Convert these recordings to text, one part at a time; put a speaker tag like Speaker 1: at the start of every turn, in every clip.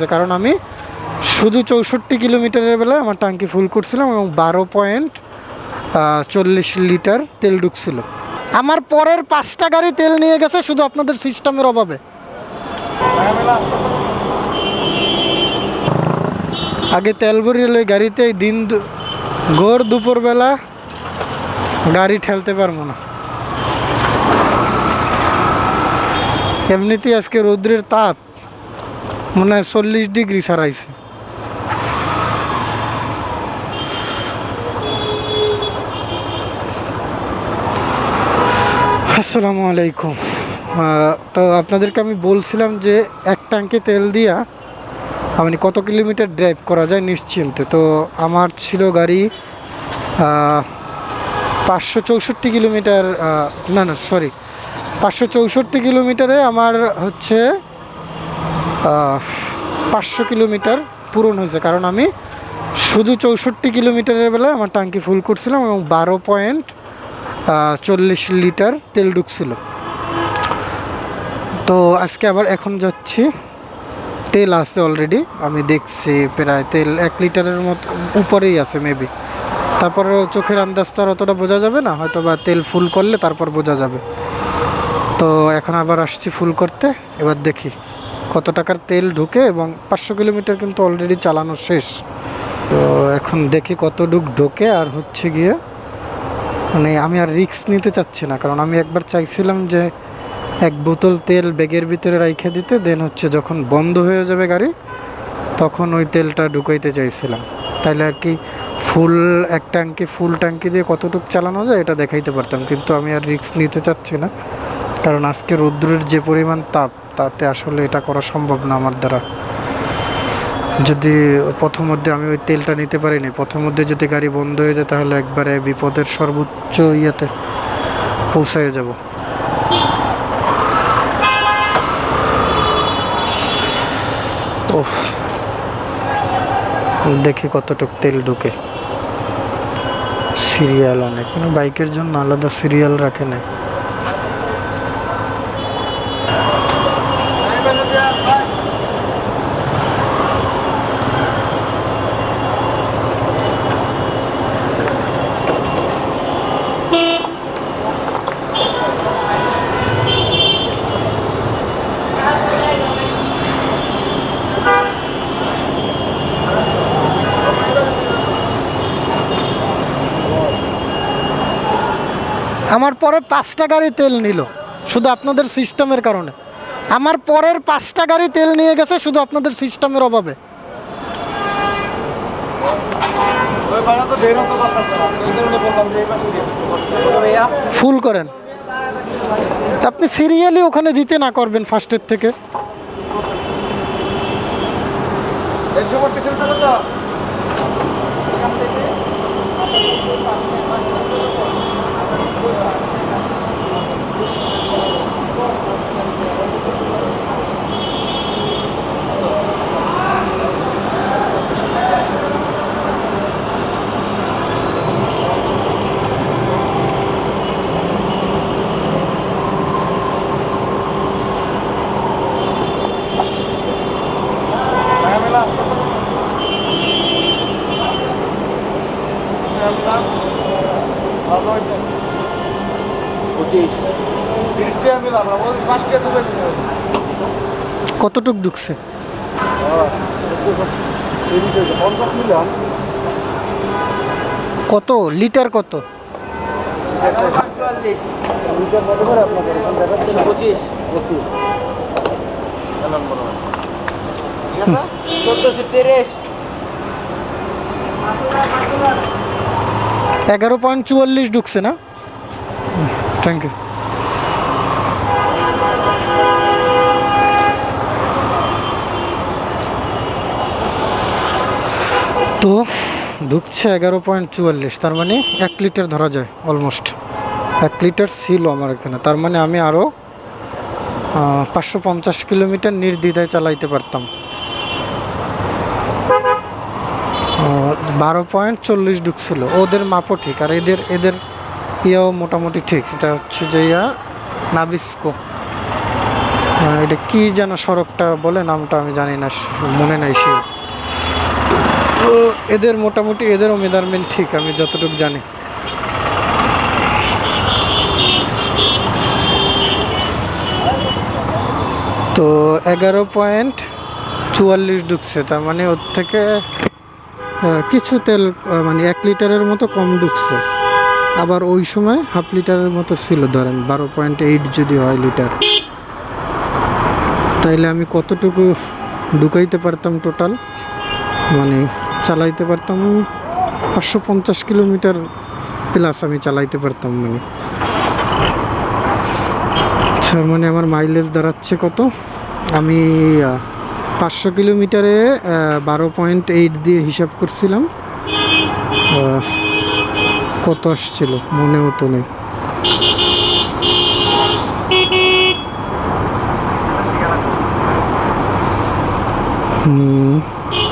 Speaker 1: হয়েছে, কারণ আমি শুধু 64 কিলোমিটারের বেলায় আমার ট্যাঙ্কি ফুল করছিলাম এবং 12.40 লিটার তেল ঢুকছিল। আমার পরের 5টা গাড়ি তেল নিয়ে গেছে শুধু আপনাদের সিস্টেমের অভাবে। আগে তেল ভরিয়ে ওই গাড়িতে ঘোর দুপুরবেলা গাড়ি ঠেলতে পারবো না। এমনিতেই আজকে রৌদ্রের তাপ মনে হয় 40 ডিগ্রি ছাড়াইছে। আসসালামু আলাইকুম। তো আপনাদেরকে আমি বলছিলাম যে এক ট্যাঙ্কে তেল দিয়া মানে কত কিলোমিটার ড্রাইভ করা যায় নিশ্চিন্তে। তো আমার ছিল গাড়ি 564 কিলোমিটার, না 564 কিলোমিটারে আমার হচ্ছে 500 কিলোমিটার পূরণ হয়েছে, কারণ আমি শুধু 64 কিলোমিটারের বেলায় আমার ট্যাঙ্কি ফুল করছিলাম এবং 12.40 লিটার তেল ঢুকছিল। তো আজকে আবার এখন যাচ্ছি, তেল আছে অলরেডি, আমি দেখছি প্রায় তেল 1 লিটারের মতো উপরেই আছে মেবি। তারপর চোখের আন্দাজ তো আর অতটা বোঝা যাবে না, হয়তো বা তেল ফুল করলে তারপর বোঝা যাবে। তো এখন আবার আসছি ফুল করতে, এবার দেখি কত টাকার তেল ঢুকে, এবং 500 কিলোমিটার কিন্তু অলরেডি চালানো শেষ। তো এখন দেখি কত ঢোকে। আর হচ্ছে গিয়ে মানে আমি আর রিস্ক নিতে চাচ্ছি না, কারণ আমি একবার চাইছিলাম যে 1 বোতল তেল ব্যাগের ভিতরে রাইখে দিতে, দেন হচ্ছে যখন বন্ধ হয়ে যাবে গাড়ি তখন ওই তেলটা ঢুকাইতে চাইছিলাম, তাইলে আর কি ফুল ট্যাঙ্কি দিয়ে কতটুকু চালানো যায় এটা দেখাইতে পারতাম। কিন্তু আমি আর রিস্ক নিতে চাচ্ছি না, কারণ আজকে রৌদ্রের যে পরিমাণ তাপ, তাতে আসলে এটা করা সম্ভব না আমার দ্বারা। যদি প্রথমধ্যে আমি ওই তেলটা নিতে পারিনি, প্রথমধ্যে যদি গাড়ি বন্ধ হয়ে যায় তাহলে একবারে বিপদের সর্বোচ্চ ইয়েতে পৌঁছায় যাব। ওহ, দেখি কতটুকু তেল ঢুকে। সিরিয়াল অনেক, মানে বাইকের জন্য আলাদা সিরিয়াল রাখে না। আমার পরে 5টা গাড়ি তেল নিল শুধু আপনাদের সিস্টেমের কারণে। আমার পরের 5টা গাড়ি তেল নিয়ে গেছে শুধু আপনাদের সিস্টেমের অভাবে। ফুল করেন, আপনি সিরিয়ালি ওখানে দিতে না করবেন ফার্স্টের থেকে। কতটুক ঢুকছে? কত লিটার? কত 11.44 ঢুকছে না? Thank you. তো ঢুকছে 11.44, তার মানে 1 লিটার ধরা যায়, অলমোস্ট 1 লিটার ছিল আমার এখানে। তার মানে আমি আরও 550 কিলোমিটার নির্দ্বিধায় চালাইতে পারতাম। 12.40 ঢুকছিল, ওদের মাপও ঠিক, আর এদের ইয়েও মোটামুটি ঠিক। এটা হচ্ছে যে নাবিস্কো এটা কি যেন সড়কটা বলে, নামটা আমি জানি না, মনে নাই সে। তো এদের মোটামুটি এদেরও মেজারমেন্ট ঠিক, আমি যতটুকু জানি। তো 11.44 ঢুকছে, তার মানে ওর থেকে কিছু তেল মানে 1 লিটারের মতো কম ঢুকছে। আবার ওই সময় হাফ লিটারের মতো ছিল, ধরেন 12.8 যদি হয় লিটার, তাইলে আমি কতটুকু ঢুকাইতে পারতাম টোটাল, মানে চালাইতে পারতাম 550 কিলোমিটার প্লাস আমি চালাইতে পারতাম। মানে মানে আমার মাইলেজ দাঁড়াচ্ছে কত, আমি 500 কিলোমিটারে 12.8 দিয়ে হিসাব করছিলাম, কত আসছিল মনেও তো নেই।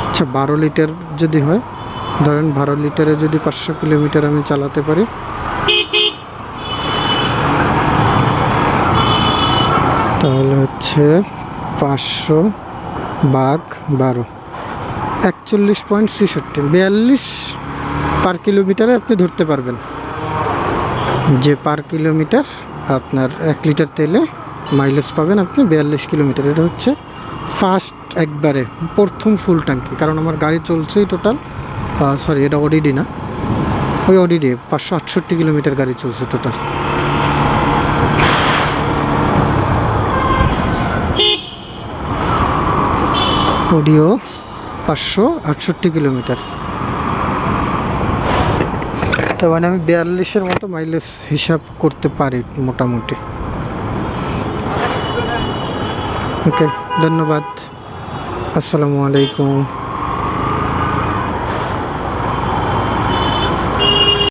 Speaker 1: আচ্ছা 12 লিটার যদি হয়, ধরেন 12 লিটারে যদি 500 কিলোমিটার আমি চালাতে পারি, তাহলে হচ্ছে 500/12, 41.66, 42 পার কিলোমিটারে আপনি ধরতে পারবেন যে পার কিলোমিটার আপনার 1 লিটার তেলে মাইলেজ পাবেন আপনি 42 কিলোমিটার। এটা হচ্ছে ফার্স্ট একবারে প্রথম ফুল ট্যাঙ্কি, কারণ আমার গাড়ি চলছেই টোটাল, সরি এটা ওডিডি না, ওই ওডিডি 568 কিলোমিটার গাড়ি চলছে টোটাল। অডিও 568 কিলোমিটার, তার মানে আমি 42-এর মতো মাইলেজ হিসাব করতে পারি মোটামুটি। ওকে, ধন্যবাদ, আসসালামু আলাইকুম।